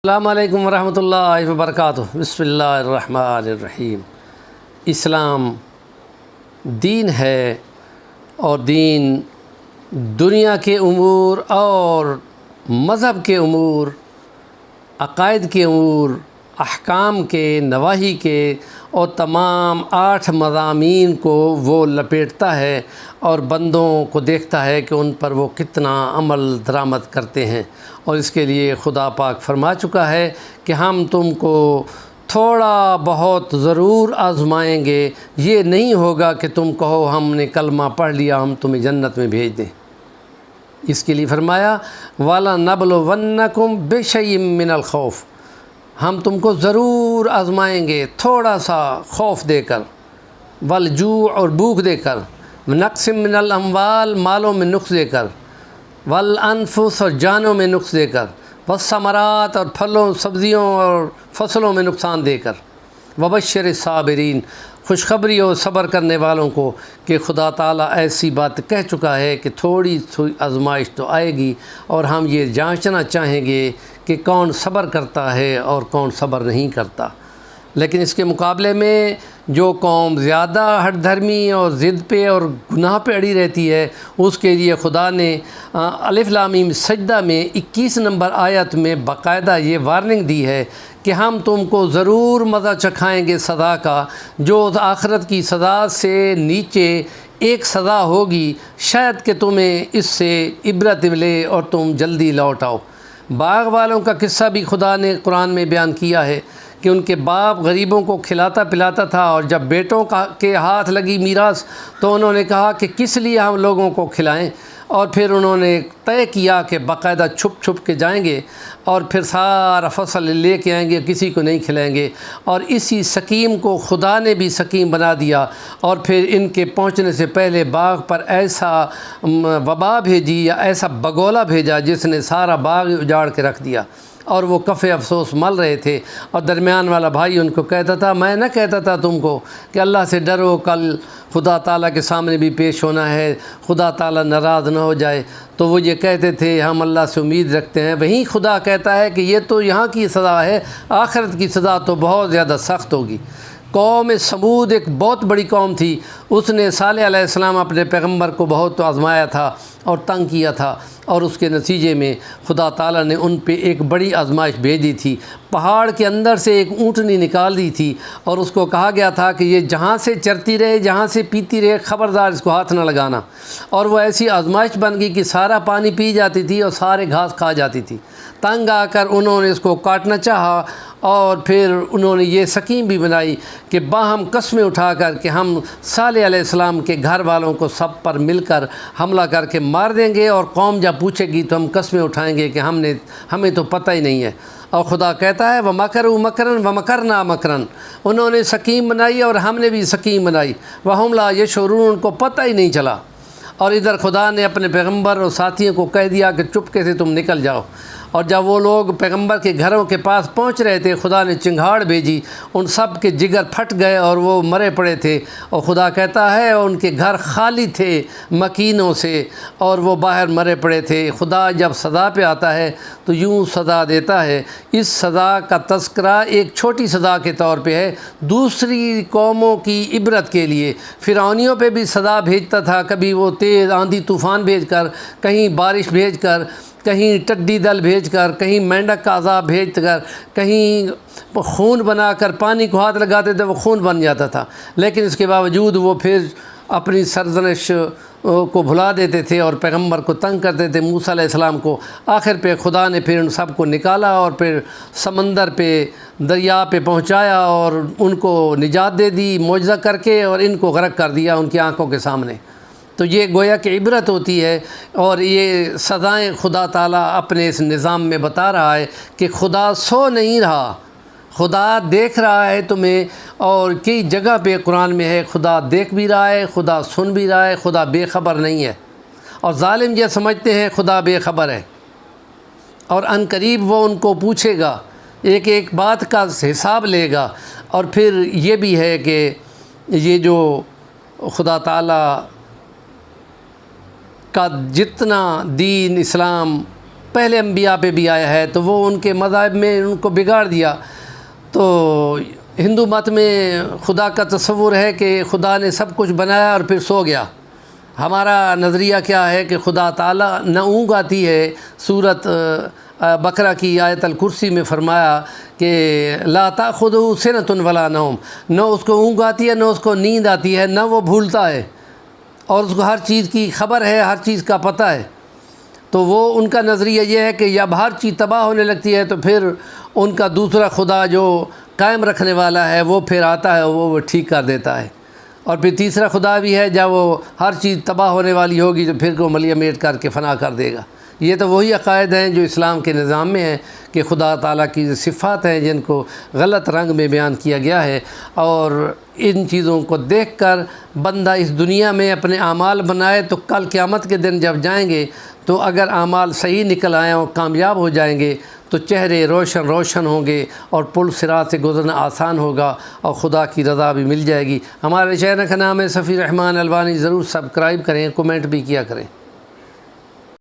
السلام علیکم ورحمۃ اللہ وبرکاتہ۔ بسم اللہ الرحمن الرحیم۔ اسلام دین ہے اور دین دنیا کے امور اور مذہب کے امور، عقائد کے امور، احکام کے، نواہی کے اور تمام 8 مضامین کو وہ لپیٹتا ہے اور بندوں کو دیکھتا ہے کہ ان پر وہ کتنا عمل درآمد کرتے ہیں۔ اور اس کے لیے خدا پاک فرما چکا ہے کہ ہم تم کو تھوڑا بہت ضرور آزمائیں گے، یہ نہیں ہوگا کہ تم کہو ہم نے کلمہ پڑھ لیا ہم تمہیں جنت میں بھیج دیں۔ اس کے لیے فرمایا وَلَنَبْلُوَنَّكُمْ بِشَيْءٍ مِّنَ الْخَوْفِ، ہم تم کو ضرور آزمائیں گے تھوڑا سا خوف دے کر، والجوع اور بھوک دے کر، نقص من الاموال مالوں میں نقص دے کر، والانفس اور جانوں میں نقص دے کر، والثمرات اور پھلوں سبزیوں اور فصلوں میں نقصان دے کر، وبشر الصابرین، خوشخبری اور صبر کرنے والوں کو کہ خدا تعالیٰ ایسی بات کہہ چکا ہے کہ تھوڑی سی آزمائش تو آئے گی اور ہم یہ جانچنا چاہیں گے کہ کون صبر کرتا ہے اور کون صبر نہیں کرتا۔ لیکن اس کے مقابلے میں جو قوم زیادہ ہٹ دھرمی اور ضد پہ اور گناہ پہ اڑی رہتی ہے، اس کے لیے خدا نے الف لام میم سجدہ میں 21 نمبر آیت میں باقاعدہ یہ وارننگ دی ہے کہ ہم تم کو ضرور مزہ چکھائیں گے سزا کا، جو آخرت کی سزا سے نیچے ایک سزا ہوگی، شاید کہ تمہیں اس سے عبرت ملے اور تم جلدی لوٹ آؤ۔ باغ والوں کا قصہ بھی خدا نے قرآن میں بیان کیا ہے کہ ان کے باپ غریبوں کو کھلاتا پلاتا تھا، اور جب بیٹوں کے ہاتھ لگی میراث تو انہوں نے کہا کہ کس لیے ہم لوگوں کو کھلائیں، اور پھر انہوں نے طے کیا کہ باقاعدہ چھپ چھپ کے جائیں گے اور پھر سارا فصل لے کے آئیں گے، کسی کو نہیں کھلائیں گے۔ اور اسی سکیم کو خدا نے بھی سکیم بنا دیا، اور پھر ان کے پہنچنے سے پہلے باغ پر ایسا وبا بھیجی یا ایسا بگولا بھیجا جس نے سارا باغ اجاڑ کے رکھ دیا، اور وہ کف افسوس مل رہے تھے۔ اور درمیان والا بھائی ان کو کہتا تھا میں نہ کہتا تھا تم کو کہ اللہ سے ڈرو، کل خدا تعالیٰ کے سامنے بھی پیش ہونا ہے، خدا تعالیٰ ناراض نہ ہو جائے۔ تو وہ یہ کہتے تھے ہم اللہ سے امید رکھتے ہیں۔ وہیں خدا کہتا ہے کہ یہ تو یہاں کی سزا ہے، آخرت کی سزا تو بہت زیادہ سخت ہوگی۔ قوم سمود ایک بہت بڑی قوم تھی، اس نے صالح علیہ السلام اپنے پیغمبر کو بہت آزمایا تھا اور تنگ کیا تھا، اور اس کے نتیجے میں خدا تعالیٰ نے ان پہ ایک بڑی آزمائش بھیج دی تھی۔ پہاڑ کے اندر سے ایک اونٹنی نکال دی تھی اور اس کو کہا گیا تھا کہ یہ جہاں سے چرتی رہے، جہاں سے پیتی رہے، خبردار اس کو ہاتھ نہ لگانا۔ اور وہ ایسی آزمائش بن گئی کہ سارا پانی پی جاتی تھی اور سارے گھاس کھا جاتی تھی۔ تنگ آ کر انہوں نے اس کو کاٹنا چاہا، اور پھر انہوں نے یہ سکیم بھی بنائی کہ باہم قسمیں اٹھا کر کہ ہم صالح علیہ السلام کے گھر والوں کو سب پر مل کر حملہ کر کے مار دیں گے، اور قوم جب پوچھے گی تو ہم قسمیں اٹھائیں گے کہ ہمیں تو پتہ ہی نہیں ہے۔ اور خدا کہتا ہے وَمَكَرُوا مَكْرًا وَمَكَرْنَا مَكْرًا، انہوں نے سکیم بنائی اور ہم نے بھی سکیم بنائی، وَهُمْ لَا يَشْعُرُونَ، ان کو پتہ ہی نہیں چلا۔ اور ادھر خدا نے اپنے پیغمبر اور ساتھیوں کو کہہ دیا کہ چپکے سے تم نکل جاؤ۔ اور جب وہ لوگ پیغمبر کے گھروں کے پاس پہنچ رہے تھے، خدا نے چنگھاڑ بھیجی، ان سب کے جگر پھٹ گئے اور وہ مرے پڑے تھے۔ اور خدا کہتا ہے ان کے گھر خالی تھے مکینوں سے، اور وہ باہر مرے پڑے تھے۔ خدا جب سزا پہ آتا ہے تو یوں سزا دیتا ہے۔ اس سزا کا تذکرہ ایک چھوٹی سزا کے طور پہ ہے، دوسری قوموں کی عبرت کے لیے۔ فرعونیوں پہ بھی سزا بھیجتا تھا، کبھی وہ تیز آندھی طوفان بھیج کر، کہیں بارش بھیج کر، کہیں ٹڈی دل بھیج کر، کہیں مینڈک کا عذاب بھیج کر، کہیں خون بنا کر پانی کو ہاتھ لگاتے تھے وہ خون بن جاتا تھا۔ لیکن اس کے باوجود وہ پھر اپنی سرزنش کو بھلا دیتے تھے اور پیغمبر کو تنگ کرتے تھے، موسیٰ علیہ السلام کو۔ آخر پہ خدا نے پھر ان سب کو نکالا اور پھر سمندر پہ، دریا پہ پہنچایا اور ان کو نجات دے دی معجزہ کر کے، اور ان کو غرق کر دیا ان کی آنکھوں کے سامنے۔ تو یہ گویا کہ عبرت ہوتی ہے، اور یہ سزائیں خدا تعالیٰ اپنے اس نظام میں بتا رہا ہے کہ خدا سو نہیں رہا، خدا دیکھ رہا ہے تمہیں۔ اور کئی جگہ پہ قرآن میں ہے خدا دیکھ بھی رہا ہے، خدا سن بھی رہا ہے، خدا بے خبر نہیں ہے۔ اور ظالم یہ سمجھتے ہیں خدا بے خبر ہے، اور عن قریب وہ ان کو پوچھے گا، ایک ایک بات کا حساب لے گا۔ اور پھر یہ بھی ہے کہ یہ جو خدا تعالیٰ کا جتنا دین اسلام پہلے انبیاء پہ بھی آیا ہے، تو وہ ان کے مذہب میں ان کو بگاڑ دیا۔ تو ہندو مت میں خدا کا تصور ہے کہ خدا نے سب کچھ بنایا اور پھر سو گیا۔ ہمارا نظریہ کیا ہے کہ خدا تعالیٰ نہ اونگ آتی ہے۔ سورۃ بقرہ کی آیت الکرسی میں فرمایا کہ لا تأخذہ سنۃ ولا نوم، نہ اس کو اونگ آتی ہے، نہ اس کو نیند آتی ہے، نہ وہ بھولتا ہے، اور اس کو ہر چیز کی خبر ہے، ہر چیز کا پتہ ہے۔ تو وہ ان کا نظریہ یہ ہے کہ جب ہر چیز تباہ ہونے لگتی ہے تو پھر ان کا دوسرا خدا جو قائم رکھنے والا ہے وہ پھر آتا ہے، وہ ٹھیک کر دیتا ہے۔ اور پھر تیسرا خدا بھی ہے، جب وہ ہر چیز تباہ ہونے والی ہوگی تو پھر کو ملیہ میٹ کر کے فنا کر دے گا۔ یہ تو وہی عقائد ہیں جو اسلام کے نظام میں ہیں کہ خدا تعالیٰ کی صفات ہیں جن کو غلط رنگ میں بیان کیا گیا ہے، اور ان چیزوں کو دیکھ کر بندہ اس دنیا میں اپنے اعمال بنائے تو کل قیامت کے دن جب جائیں گے تو اگر اعمال صحیح نکل آئیں اور کامیاب ہو جائیں گے تو چہرے روشن روشن ہوں گے اور پل صراط سے گزرنا آسان ہوگا اور خدا کی رضا بھی مل جائے گی۔ ہمارے چینل کا نام ہے صفی الرحمن البانی، ضرور سبسکرائب کریں، کومنٹ بھی کیا کریں۔